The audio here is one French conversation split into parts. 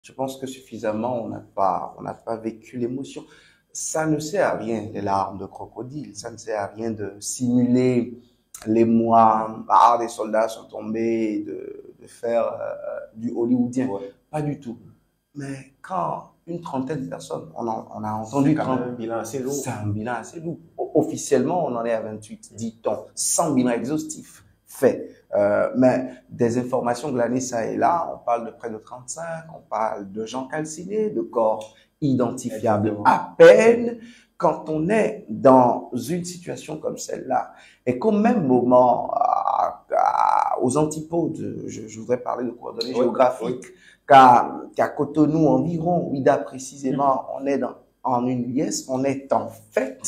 Je pense que suffisamment, on n'a pas vécu l'émotion. Ça ne sert à rien, les larmes de crocodile. Ça ne sert à rien de simuler les mois, ah, des soldats sont tombés, de faire du hollywoodien. Ouais. Pas du tout. Mais quand une trentaine de personnes, on a C'est entendu quand même 30, un bilan assez lourd. c'est un bilan assez lourd. Officiellement, on en est à 28, dit-on, sans bilan exhaustif fait. Mais des informations glanées ça et là, on parle de près de 35, on parle de gens calcinés, de corps identifiables Exactement. à peine. Quand on est dans une situation comme celle-là, et qu'au même moment, aux antipodes, je voudrais parler de coordonnées Oui, géographiques, oui. qu'à Cotonou environ, Ouida précisément, on est en une liesse, on est en fait,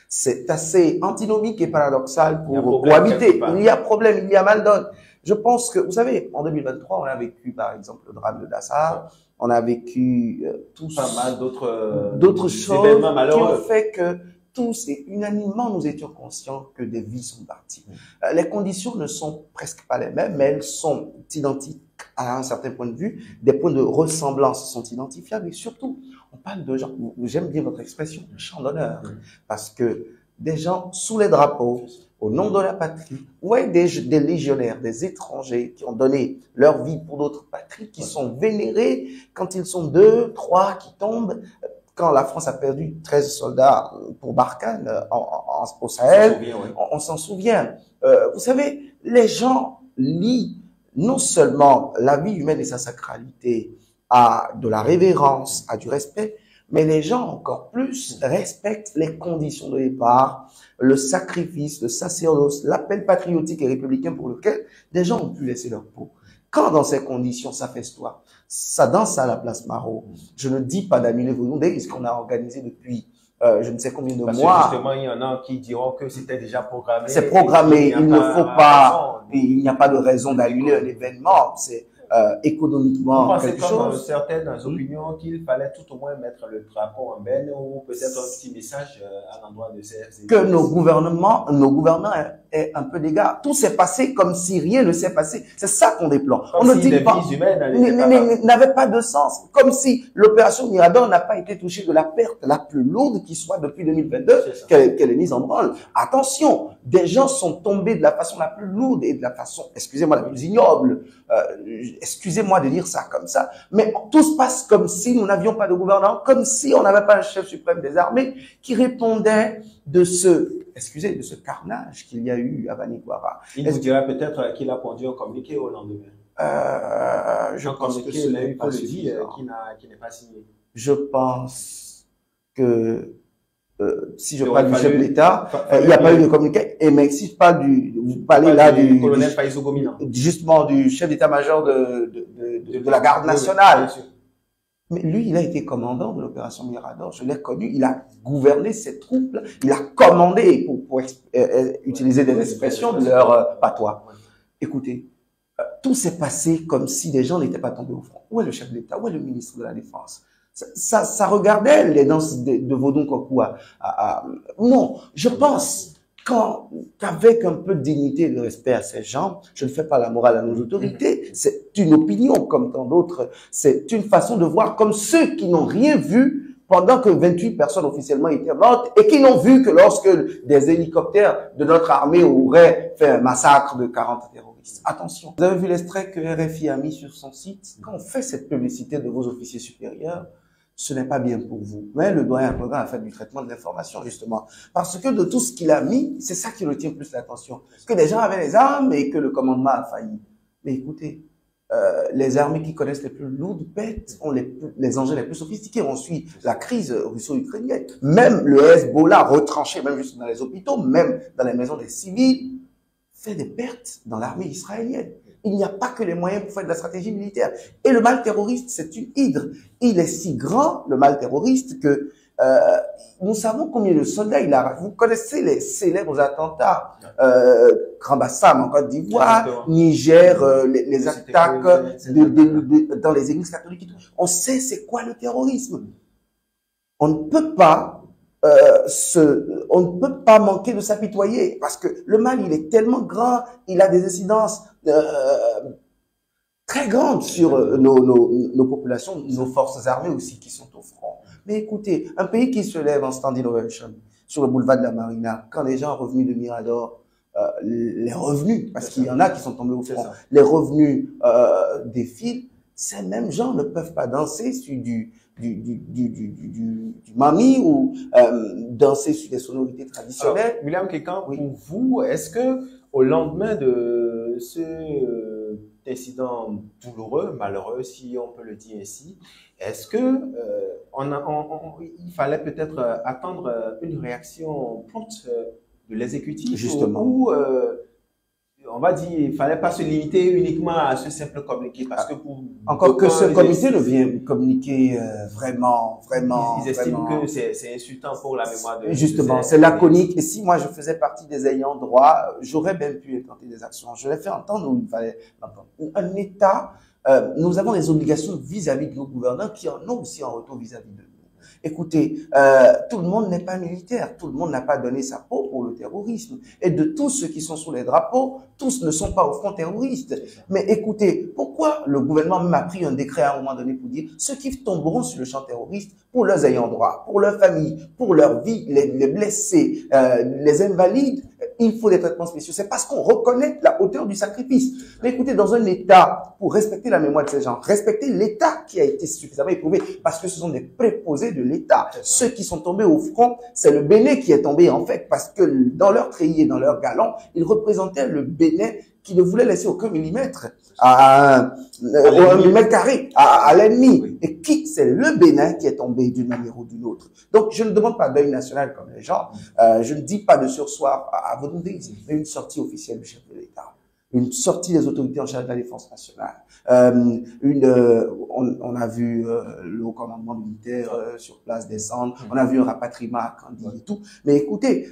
c'est assez antinomique et paradoxal Il y a pour problème quelque cohabiter. part. Il y a problème, il y a mal donne. Je pense que, vous savez, en 2023, on a vécu par exemple le drame de Dassar, on a vécu tous Pas mal d'autres choses événements qui ont malheureux. fait que tous et unanimement, nous étions conscients que des vies sont parties. Les conditions ne sont presque pas les mêmes, mais elles sont identiques à un certain point de vue. Des points de ressemblance sont identifiables et surtout, on parle de gens, j'aime bien votre expression, champ d'honneur, parce que des gens sous les drapeaux, au nom de la patrie, ouais, des légionnaires, des étrangers qui ont donné leur vie pour d'autres patries, qui sont vénérés quand ils sont deux, trois, qui tombent. Quand la France a perdu 13 soldats pour Barkhane au Sahel, Souvient, oui. on s'en souvient. Vous savez, les gens lient non seulement la vie humaine et sa sacralité à de la révérence, à du respect, mais les gens encore plus respectent les conditions de départ, le sacrifice, le sacerdoce, l'appel patriotique et républicain pour lequel des gens ont pu laisser leur peau. Quand dans ces conditions, ça festoie, ça danse à la place Marot. Je ne dis pas d'annuler vos idées, ce qu'on a organisé depuis je ne sais combien de Parce que mois. justement, il y en a qui diront que c'était déjà programmé. C'est programmé, il ne faut pas, raison. il n'y a pas de raison d'annuler un événement. C'est Vous économiquement pensez quelque comme chose. certaines opinions qu'il fallait tout au moins mettre le drapeau en benne ou peut-être un petit message à l'endroit de ces Que nos gouvernants aient un peu d'égard. Tout s'est passé comme si rien ne s'est passé. C'est ça qu'on déplore. Comme On ne si dit les pas, vies humaines n'avait pas de sens. Comme si l'opération Mirador n'a pas été touchée de la perte la plus lourde qui soit depuis 2022 qu'elle est mise en branle. Attention, des gens sont tombés de la façon la plus lourde et de la façon, excusez-moi, la plus ignoble. Excusez-moi de dire ça comme ça. Mais tout se passe comme si nous n'avions pas de gouvernant, comme si on n'avait pas un chef suprême des armées qui répondait de de ce carnage qu'il y a eu à Baniguara. Il vous dirait peut-être qu'il a conduit un communiqué au lendemain. Je pense que ce n'est pas suffisant. Qui n'est pas signé. Je pense que si je parle du chef de l'État, il n'y a pas eu de communiqué. Et mais si je parle vous parlez là du colonel Faïzou Gomina, justement du chef d'état-major de la garde nationale. Mais lui, il a été commandant de l'opération Mirador. Je l'ai connu. Il a gouverné ces troupes-là. Il a commandé, pour utiliser des expressions de leur patois. Écoutez, tout s'est passé comme si des gens n'étaient pas tombés au front. Où est le chef de l'État? Où est le ministre de la Défense? Ça regardait les danses de Vaudon Kokou. Non, je pense qu'avec un peu de dignité et de respect à ces gens, je ne fais pas la morale à nos autorités, c'est une opinion comme tant d'autres, c'est une façon de voir comme ceux qui n'ont rien vu pendant que 28 personnes officiellement étaient mortes et qui n'ont vu que lorsque des hélicoptères de notre armée auraient fait un massacre de 40 terroristes. Attention, vous avez vu l'extrait que RFI a mis sur son site? Quand on fait cette publicité de vos officiers supérieurs, ce n'est pas bien pour vous. Mais le doyen Apollon a fait du traitement de l'information, justement. Parce que de tout ce qu'il a mis, c'est ça qui retient plus l'attention. Que des gens avaient les armes et que le commandement a failli. Mais écoutez, les armées qui connaissent les plus lourdes bêtes ont les engins les plus sophistiqués. On suit la crise russo-ukrainienne. Même le Hezbollah retranché, même juste dans les hôpitaux, même dans les maisons des civils, fait des pertes dans l'armée israélienne. Il n'y a pas que les moyens pour faire de la stratégie militaire. Et le mal terroriste, c'est une hydre. Il est si grand, le mal terroriste, que nous savons combien de soldats il a. Vous connaissez les célèbres attentats Grand Bassam en Côte d'Ivoire, Niger, les attaques dans les églises catholiques. On sait c'est quoi le terrorisme. On ne peut pas on ne peut pas manquer de s'apitoyer parce que le mal, il est tellement grand, il a des incidences très grande sur nos populations, nos forces armées aussi qui sont au front. Mais écoutez, un pays qui se lève en standing ovation sur le boulevard de la Marina, quand les gens revenus de Mirador, les revenus, parce qu'il y en a qui sont tombés au front, les revenus défilent, ces mêmes gens ne peuvent pas danser sur du mami ou danser sur des sonorités traditionnelles. Alors, William Kekan, Oui. pour vous, est-ce que au lendemain de ce incident douloureux, malheureux, si on peut le dire ainsi, est-ce que il fallait peut-être attendre une réaction prompte de l'exécutif, Justement. ou on va dire, il fallait pas se limiter uniquement à ce simple communiqué, parce que pour encore que ce comité ne vient communiquer vraiment. Ils estiment que c'est insultant pour la mémoire de. Justement, c'est laconique. Et si moi je faisais partie des ayants droit, j'aurais même pu tenter des actions. Je l'ai fait entendre où il fallait l'entendre. Un État, nous avons des obligations vis-à-vis de nos gouvernants qui en ont aussi en retour vis-à-vis de nous. Écoutez, tout le monde n'est pas militaire, tout le monde n'a pas donné sa peau pour le terrorisme. Et de tous ceux qui sont sous les drapeaux, tous ne sont pas au front terroriste. Mais écoutez, pourquoi le gouvernement même a pris un décret à un moment donné pour dire ceux qui tomberont sur le champ terroriste, pour leurs ayants droit, pour leurs familles, pour leur vie, les blessés, les invalides, il faut des traitements spéciaux. C'est parce qu'on reconnaît la hauteur du sacrifice. Mais écoutez, dans un État, pour respecter la mémoire de ces gens, respecter l'État qui a été suffisamment éprouvé, parce que ce sont des préposés de l'État. Ceux qui sont tombés au front, c'est le Bénin qui est tombé en fait, parce que dans leur treillis, dans leur galon, ils représentaient le Bénin qui ne voulait laisser aucun millimètre à un millimètre carré à l'ennemi. Oui. Et qui, c'est le Bénin qui est tombé d'une manière ou d'une autre. Donc, je ne demande pas deuil national comme les gens. Je ne dis pas de sursoir à votre désir, mais une sortie officielle du chef de l'État. Une sortie des autorités en charge de la défense nationale. On a vu le haut commandement militaire sur place descendre. On a vu un rapatriement à Candy et tout. Mais écoutez,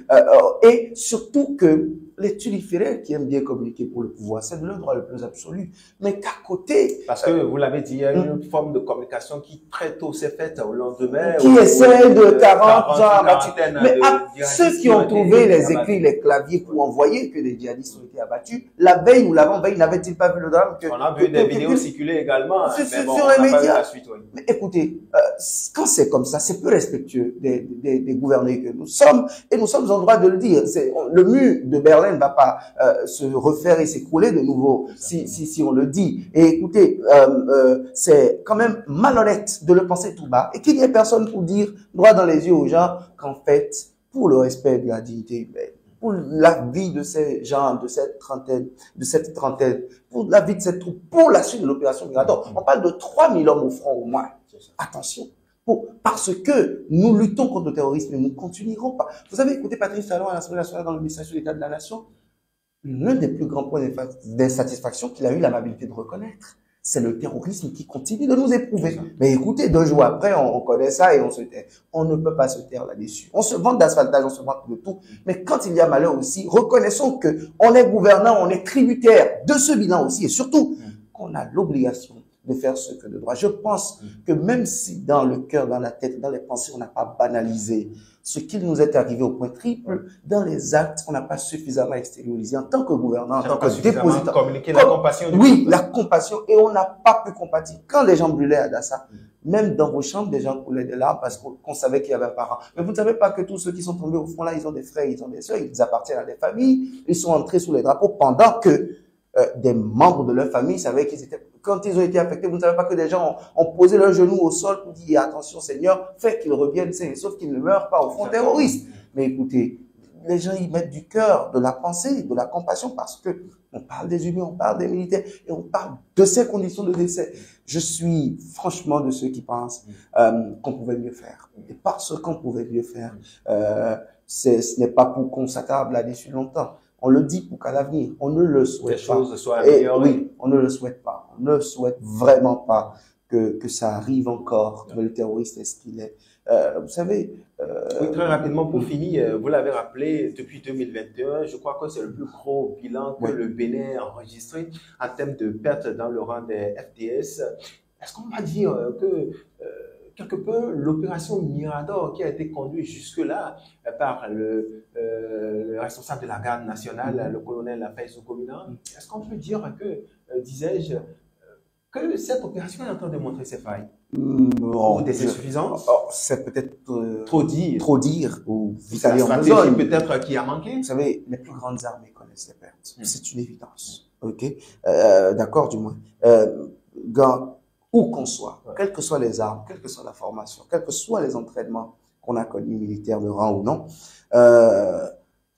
et surtout que les tuliphéraires qui aiment bien communiquer pour le pouvoir, c'est de leur droit le plus absolu. Mais qu'à côté... Parce que, vous l'avez dit, il y a une forme de communication qui très tôt s'est faite au lendemain. Qui essaie de 40 gens abattus. Mais ceux qui ont trouvé les écrits, les claviers pour envoyer que des djihadistes ont été abattus, la veille ou l'avant-veille, n'avaient-ils pas vu le drame que, on a vu des vidéos circuler également. Mais bon, sur les médias. Mais écoutez, quand c'est comme ça, c'est peu respectueux des gouverneurs que nous sommes, et nous sommes en droit de le dire. Le mur de Berlin ne va pas se refaire et s'écrouler de nouveau si on le dit. Et écoutez, c'est quand même malhonnête de le penser tout bas et qu'il n'y ait personne pour dire droit dans les yeux aux gens qu'en fait, pour le respect de la dignité humaine, pour la vie de ces gens, de cette trentaine, pour la vie de cette troupe, pour la suite de l'opération Mirador. On parle de 3000 hommes au front au moins. Attention. Parce que nous luttons contre le terrorisme et nous ne continuerons pas. Vous avez écouté Patrice Talon à l'Assemblée nationale dans le message sur l'état de la nation. L'un des plus grands points d'insatisfaction qu'il a eu l'amabilité de reconnaître, c'est le terrorisme qui continue de nous éprouver. Mais écoutez, 2 jours après, on connaît ça et on se tait. On ne peut pas se taire là-dessus. On se vante d'asphaltage, on se vante de tout. Mais quand il y a malheur aussi, reconnaissons que on est gouvernant, on est tributaire de ce bilan aussi et surtout qu'on a l'obligation de faire ce que de droit. Je pense que même si dans le cœur, dans la tête, dans les pensées, on n'a pas banalisé ce qu'il nous est arrivé au point triple, dans les actes, on n'a pas suffisamment extériorisé en tant que gouvernant, en tant que dépositant. Communiquer la compassion. Oui, la compassion, et on n'a pas pu compatir. Quand les gens brûlaient à Dassa, même dans vos chambres, des gens coulaient des larmes parce qu'on savait qu'il y avait un parent. Mais vous ne savez pas que tous ceux qui sont tombés au front là, ils ont des frères, ils ont des sœurs, ils appartiennent à des familles, ils sont entrés sous les drapeaux pendant que des membres de leur famille savaient qu'ils étaient... Quand ils ont été affectés, vous ne savez pas que des gens ont posé leurs genoux au sol pour dire attention Seigneur, fais qu'ils reviennent sains, sauf qu'ils ne meurent pas au front terroriste. Mais écoutez, les gens y mettent du cœur, de la pensée, de la compassion, parce que on parle des humains, on parle des militaires, et on parle de ces conditions de décès. Je suis franchement de ceux qui pensent qu'on pouvait mieux faire. Et parce qu'on pouvait mieux faire, ce n'est pas pour qu'on s'attarde là-dessus longtemps. On le dit pour qu'à l'avenir, on ne le souhaite pas. Les choses soient améliorées. Oui, on ne le souhaite pas. On ne souhaite vraiment pas que ça arrive encore, que le terroriste est ce qu'il est. Vous savez... Oui, très rapidement, pour finir, vous l'avez rappelé, depuis 2021, je crois que c'est le plus gros bilan que le Bénin a enregistré en termes de pertes dans le rang des FDS. Est-ce qu'on va dire que... quelque peu l'opération Mirador qui a été conduite jusque-là par le responsable de la garde nationale, le colonel Faïsou Komina, est-ce qu'on peut dire que, disais-je, que cette opération est en train de montrer ses failles. Bon, Ou des insuffisances. c'est peut-être Trop dire. trop dire. Ou vous C'est la allez en stratégie besogne. peut-être qui a manqué. Vous savez, les plus grandes armées connaissent les pertes. C'est une évidence. Ok, d'accord, du moins. Où qu'on soit, quelles que soient les armes, quelle que soit la formation, quels que soient les entraînements qu'on a connus, militaires de rang ou non,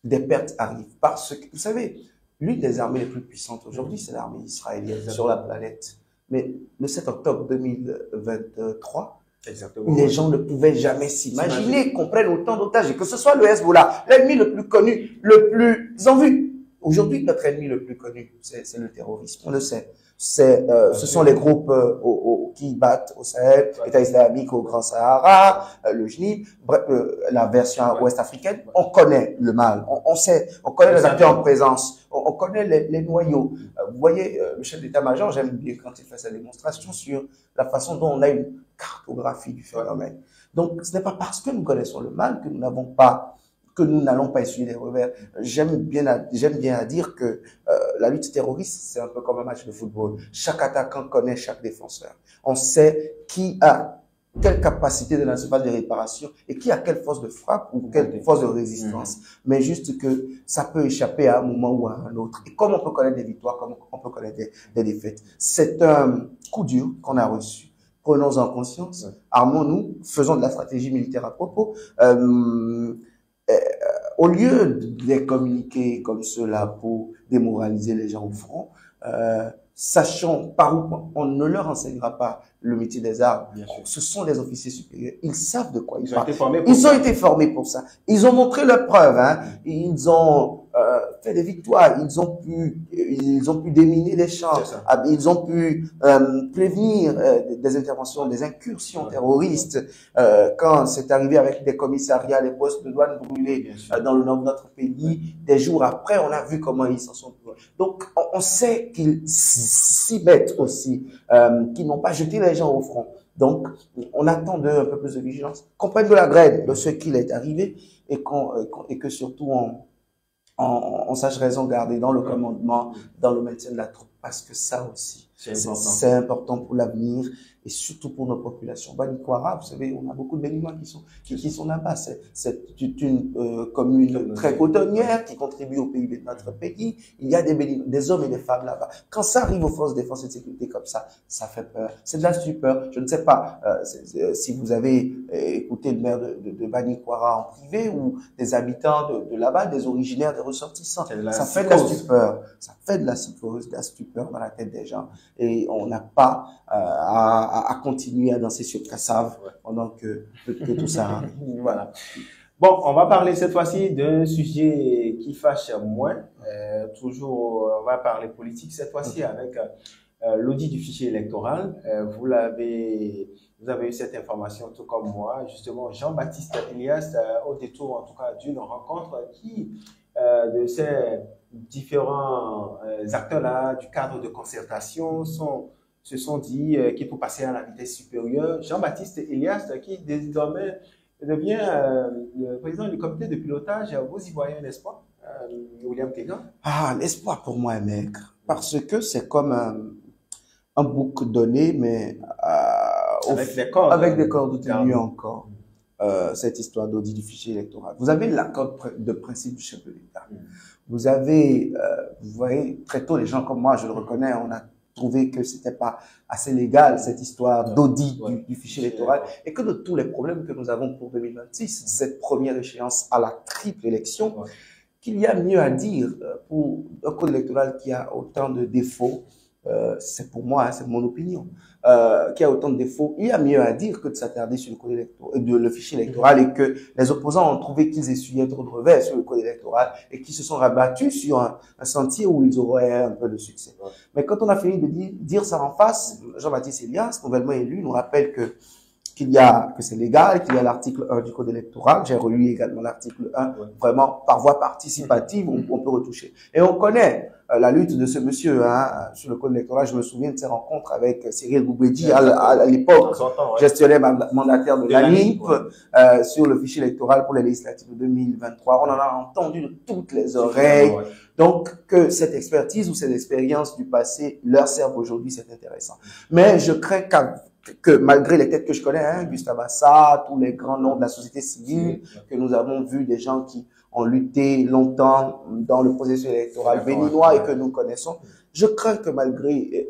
des pertes arrivent. Parce que, vous savez, l'une des armées les plus puissantes aujourd'hui, c'est l'armée israélienne sur la planète. Mais le 7 octobre 2023, Exactement. les gens ne pouvaient jamais s'imaginer qu'on prenne autant d'otages, et que ce soit le Hezbollah, l'ennemi le plus connu, le plus en vue. Aujourd'hui, notre ennemi le plus connu, c'est le terrorisme. On le sait. Ce sont les groupes qui battent au Sahel, l'État islamique au Grand Sahara, le JNIB, bref, la version ouest africaine. On connaît le mal. On sait, on connaît les acteurs en présence. On connaît les noyaux. Vous voyez, le chef d'état-major, j'aime bien quand il fait sa démonstration sur la façon dont on a une cartographie du phénomène. Donc, ce n'est pas parce que nous connaissons le mal que nous n'allons pas essuyer des revers. J'aime bien à dire que la lutte terroriste, c'est un peu comme un match de football. Chaque attaquant connaît chaque défenseur. On sait qui a quelle capacité de la surface de réparation et qui a quelle force de frappe ou quelle force de résistance. Mais juste que ça peut échapper à un moment ou à un autre. Et comme on peut connaître des victoires, comme on peut connaître des défaites. C'est un coup dur qu'on a reçu. Prenons-en conscience, armons-nous, faisons de la stratégie militaire à propos. Au lieu de les communiquer comme cela pour démoraliser les gens au front, sachant par où on ne leur enseignera pas le métier des armes. Ce sont des officiers supérieurs. Ils savent de quoi ils parlent. Ils ont été formés pour ça. Ils ont montré leurs preuves. Hein. Ils ont fait des victoires. Ils ont pu déminer des champs. Ils ont pu prévenir des interventions, des incursions terroristes. Quand c'est arrivé avec des commissariats, les postes de douane brûlés dans le nord de notre pays, des jours après, on a vu comment ils s'en sont. Donc, on sait qu'ils s'y mettent aussi, qu'ils n'ont pas jeté les gens au front. Donc, on attend d'eux un peu plus de vigilance, qu'on prenne de la graine de ce qu'il est arrivé et que surtout on sache raison garder dans le commandement, dans le maintien de la troupe, parce que ça aussi, c'est important pour l'avenir et surtout pour nos populations. Banikwara, vous savez, on a beaucoup de Béninois qui sont là-bas. C'est une commune très cotonnière qui contribue au PIB de notre pays. Il y a des hommes et des femmes là-bas. Quand ça arrive aux forces de défense et de sécurité comme ça fait peur. C'est de la stupeur. Je ne sais pas si vous avez écouté le maire de Banikwara en privé ou des habitants de là-bas, des originaires, des ressortissants. Ça fait de la stupeur. Ça fait de la psychose, de la stupeur dans la tête des gens. Et on n'a pas à continuer à danser sur Cassave pendant que tout ça arrive. Voilà. Bon, on va parler cette fois-ci d'un sujet qui fâche moins. Toujours, on va parler politique cette fois-ci avec l'audit du fichier électoral. Vous avez eu cette information tout comme moi. Justement, Jean-Baptiste Elias, au détour en tout cas d'une rencontre de ces différents acteurs-là du cadre de concertation se sont dit qu'il faut passer à la vitesse supérieure. Jean-Baptiste Elias, qui désormais devient le président du comité de pilotage, vous y voyez un espoir, William Kegan? L'espoir pour moi est maigre, parce que c'est comme un bouc donné, mais avec des cordes tenues encore. Cette histoire d'audit du fichier électoral. Vous avez l'accord de principe du chef de l'État. Vous avez, vous voyez, très tôt, les gens comme moi, je le reconnais, on a trouvé que c'était pas assez légal, cette histoire d'audit du fichier électoral, et que de tous les problèmes que nous avons pour 2026, cette première échéance à la triple élection, qu'il y a mieux à dire pour un code électoral qui a autant de défauts. C'est pour moi, c'est mon opinion, qui a autant de défauts. Il y a mieux à dire que de s'attarder sur le code électoral, le fichier électoral, et que les opposants ont trouvé qu'ils essuyaient trop de revers sur le code électoral et qu'ils se sont rabattus sur un sentier où ils auraient un peu de succès. Mais quand on a fini de dire ça en face, Jean-Baptiste Elias, nouvellement élu, nous rappelle que que c'est légal, qu'il y a l'article 1 du Code électoral. J'ai relu également l'article 1, vraiment par voie participative, on peut retoucher. Et on connaît la lutte de ce monsieur sur le Code électoral. Je me souviens de ses rencontres avec Cyril Boubedji à l'époque, gestionnaire mandataire de l'ANIP, sur le fichier électoral pour les législatives de 2023. On en a entendu de toutes les oreilles. Donc, que cette expertise ou cette expérience du passé leur serve aujourd'hui, c'est intéressant. Mais je crains que malgré les têtes que je connais, Gustave Assad, tous les grands noms de la société civile, que nous avons vu des gens qui ont lutté longtemps dans le processus électoral béninois et que nous connaissons, je crains que malgré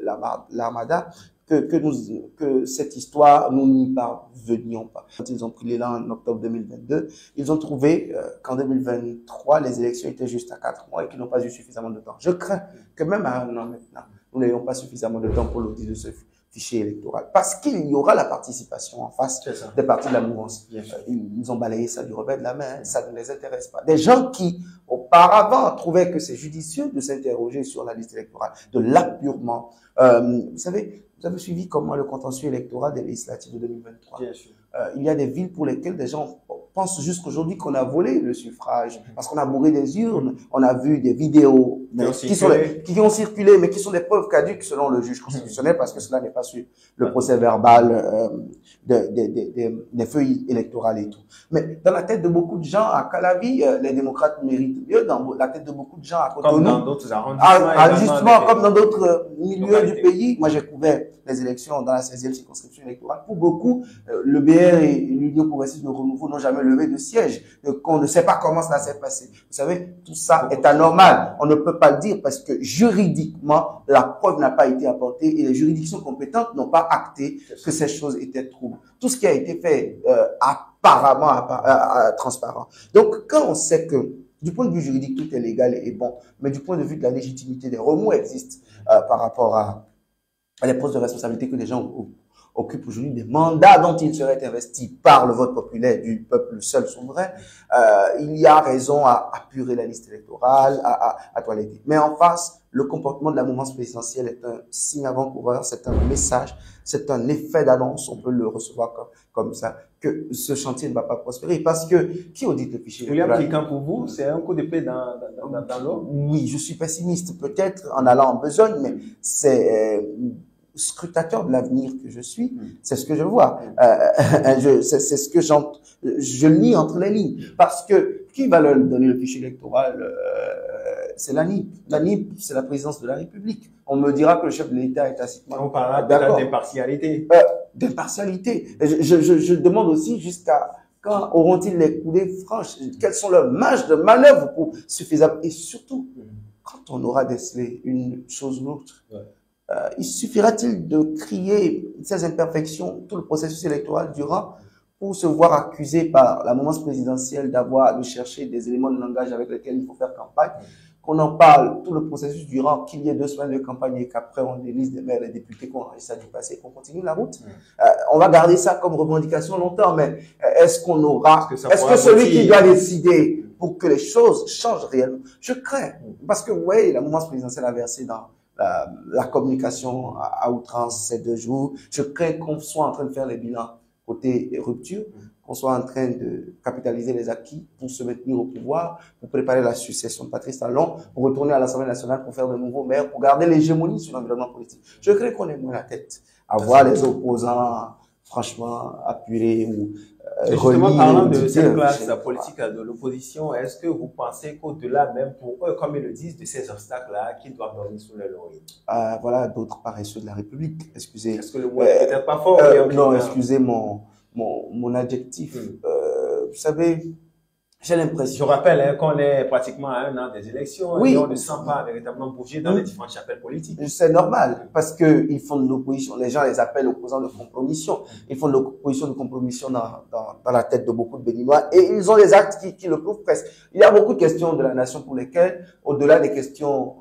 l'armada, que cette histoire, nous n'y parvenions pas. Quand ils ont pris l'élan en octobre 2022, ils ont trouvé qu'en 2023, les élections étaient juste à 4 mois et qu'ils n'ont pas eu suffisamment de temps. Je crains que même à 1 an maintenant, nous n'ayons pas suffisamment de temps pour l'audit de ce fichier électoral. Parce qu'il y aura la participation en face des partis de la mouvance. Ils ont balayé ça du revers de la main, ça ne les intéresse pas. Des gens qui, auparavant, trouvaient que c'est judicieux de s'interroger sur la liste électorale, de l'apurement. Vous savez, vous avez suivi comment le contentieux électoral des législatives de 2023. Bien sûr. Il y a des villes pour lesquelles des gens pensent jusqu'aujourd'hui qu'on a volé le suffrage, parce qu'on a bourré des urnes, on a vu des vidéos qui ont circulé, mais qui sont des preuves caduques selon le juge constitutionnel, parce que cela n'est pas sur le procès verbal des feuilles électorales et tout. Mais dans la tête de beaucoup de gens à Calavi, les démocrates méritent mieux. Dans la tête de beaucoup de gens à Cotonou, comme dans d'autres arrondissements, justement, comme dans d'autres milieux du pays. Moi, j'ai couvert les élections dans la 16e circonscription électorale. Pour beaucoup, le BR et l'Union progressiste de renouveau n'ont jamais levé de siège. On ne sait pas comment cela s'est passé. Vous savez, tout ça est anormal. On ne peut pas le dire parce que juridiquement, la preuve n'a pas été apportée et les juridictions compétentes n'ont pas acté que ces choses étaient troubles. Tout ce qui a été fait apparemment transparent. Donc, quand on sait que du point de vue juridique, tout est légal et bon, mais du point de vue de la légitimité, des remous existent par rapport à les postes de responsabilité que les gens occupent aujourd'hui, des mandats dont ils seraient investis par le vote populaire du peuple seul souverain, il y a raison à apurer la liste électorale, à toiletter. Mais en face, le comportement de la mouvance présidentielle est un signe avant-coureur, c'est un message, c'est un effet d'annonce, on peut le recevoir comme ça, que ce chantier ne va pas prospérer. Parce que, qui audite le fichier électoral? William Kilikan, pour vous, c'est un coup d'épée dans l'eau? Oui, je suis pessimiste, peut-être en allant en besogne, mais c'est scrutateur de l'avenir que je suis, c'est ce que je vois. C'est ce que je lis entre les lignes. Parce que qui va leur donner le fichier électoral? C'est l'ANIP. L'ANIP, c'est la présidence de la République. On me dira que le chef de l'État est tacitement. On parlera d'impartialité. D'impartialité. Je demande aussi jusqu'à quand auront-ils les coulées franches? Quelles sont leurs marges de manœuvre pour suffisamment? Et surtout, quand on aura décelé une chose ou l'autre, il suffira-t-il de crier ces imperfections, tout le processus électoral durant, pour se voir accusé par la mouvance présidentielle de chercher des éléments de langage avec lesquels il faut faire campagne, qu'on en parle tout le processus durant, qu'il y ait 2 semaines de campagne et qu'après on élise des maires et des députés, qu'on enregistre ça du passé, qu'on continue la route. On va garder ça comme revendication longtemps, mais est-ce qu'on aura, est-ce que celui qui doit décider pour que les choses changent réellement? Je crains, parce que vous voyez, la mouvance présidentielle a versé dans la communication à outrance ces 2 jours. Je crains qu'on soit en train de faire les bilans côté rupture, qu'on soit en train de capitaliser les acquis pour se maintenir au pouvoir, pour préparer la succession de Patrice Talon, pour retourner à l'Assemblée nationale pour faire de nouveaux maires, pour garder l'hégémonie sur l'environnement politique. Je crains qu'on ait moins la tête à voir les opposants franchement apurés ou justement, parlant de cette classe politique de l'opposition, est-ce que vous pensez qu'au-delà, même pour eux, comme ils le disent, de ces obstacles-là, qu'ils doivent dormir sous le laurier? Voilà, d'autres paresseux de la République. Excusez. Est-ce que le mot est peut-être pas fort? Non, excusez mon adjectif. Vous savez, j'ai l'impression. Je rappelle qu'on est pratiquement à 1 an des élections et on ne sent pas véritablement bouger dans les différentes chapelles politiques. C'est normal, parce qu'ils font de l'opposition. Les gens les appellent opposants de compromission. Ils font de l'opposition de compromission dans la tête de beaucoup de Béninois et ils ont des actes qui le prouvent presque. Il y a beaucoup de questions de la nation pour lesquelles, au-delà des questions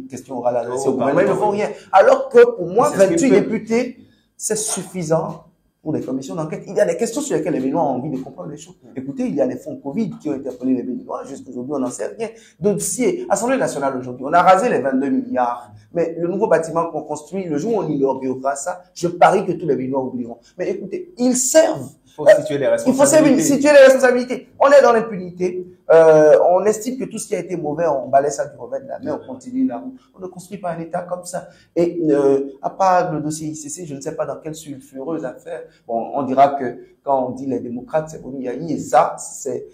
questions orales adressées au gouvernement, ils ne font rien. Alors que pour moi, 28 députés, c'est suffisant pour des commissions d'enquête. Il y a des questions sur lesquelles les Béninois ont envie de comprendre les choses. Écoutez, il y a des fonds Covid qui ont interpellé les Béninois. Jusqu'aujourd'hui, on n'en sait rien. Dossier, Assemblée nationale aujourd'hui, on a rasé les 22 milliards. Mais le nouveau bâtiment qu'on construit, le jour où on inaugurera ça, je parie que tous les Béninois oublieront. Mais écoutez, ils servent. Il faut situer les responsabilités. Il faut situer les responsabilités. On est dans l'impunité. On estime que tout ce qui a été mauvais, on balaie ça du revers de la main, on continue la route. On ne construit pas un État comme ça. Et à part le dossier ICC, je ne sais pas dans quelle sulfureuse affaire. Bon, on dira que quand on dit les démocrates, c'est Boni Yayi, et ça, c'est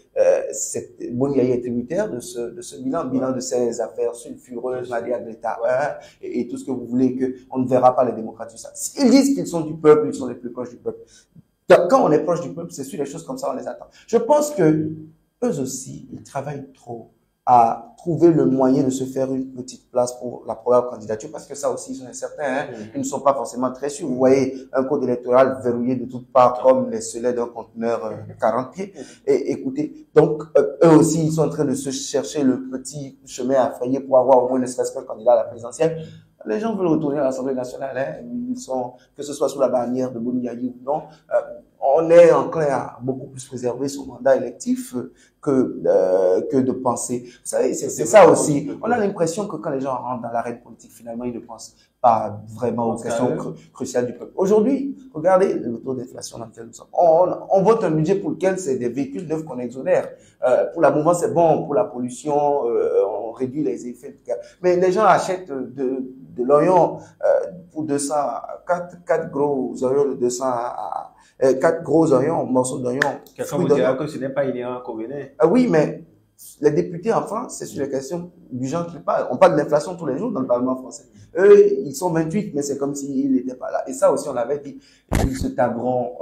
Boni Yayi est tributaire de ce bilan de ces affaires sulfureuses, Madia de l'État, et tout ce que vous voulez, que on ne verra pas les démocrates sur ça. Ils disent qu'ils sont du peuple, ils sont les plus proches du peuple. Quand on est proche du peuple, c'est sur les choses comme ça, on les attend. Je pense que eux aussi, ils travaillent trop à trouver le moyen de se faire une petite place pour la probable candidature, parce que ça aussi, ils sont incertains, ils ne sont pas forcément très sûrs. Vous voyez un code électoral verrouillé de toutes parts, comme les scellés d'un conteneur 40 pieds. Et écoutez, donc, eux aussi, ils sont en train de se chercher le petit chemin à frayer pour avoir au moins ne serait-ce qu'un candidat à la présidentielle. Les gens veulent retourner à l'Assemblée nationale, ils sont, que ce soit sous la bannière de Boni Yayi ou non, on est enclin à beaucoup plus préserver son mandat électif que de penser. Vous savez, c'est ça aussi. On a l'impression que quand les gens rentrent dans l'arène politique, finalement, ils ne pensent pas vraiment aux questions cruciales du peuple. Aujourd'hui, regardez le taux d'inflation dans lequel nous sommes. On vote un budget pour lequel c'est des véhicules neufs qu'on exonère. Pour la mouvement, c'est bon. Pour la pollution, on réduit les effets. Mais les gens achètent de l'oignon pour 200, 4 gros oignons de 200 à 4 gros oignons, morceaux d'oignon. Quelqu'un vous dira que ce n'est pas inhérent qu'au Bénin. Oui, mais les députés en France, c'est sur les questions du genre qu'ils parlent. On parle de l'inflation tous les jours dans le Parlement français. Eux, ils sont 28, mais c'est comme s'ils n'étaient pas là. Et ça aussi, on l'avait dit. Ils se taberont,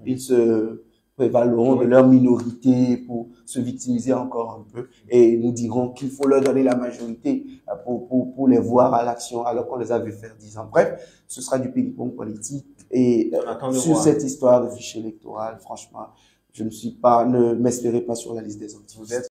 ils se prévaleront de leur minorité pour se victimiser encore un peu. Et nous dirons qu'il faut leur donner la majorité pour les voir à l'action, alors qu'on les a vu faire 10 ans. Bref, ce sera du ping-pong politique. Et sur cette histoire de fichier électoral, franchement, je ne m'espérez pas sur la liste des optimistes.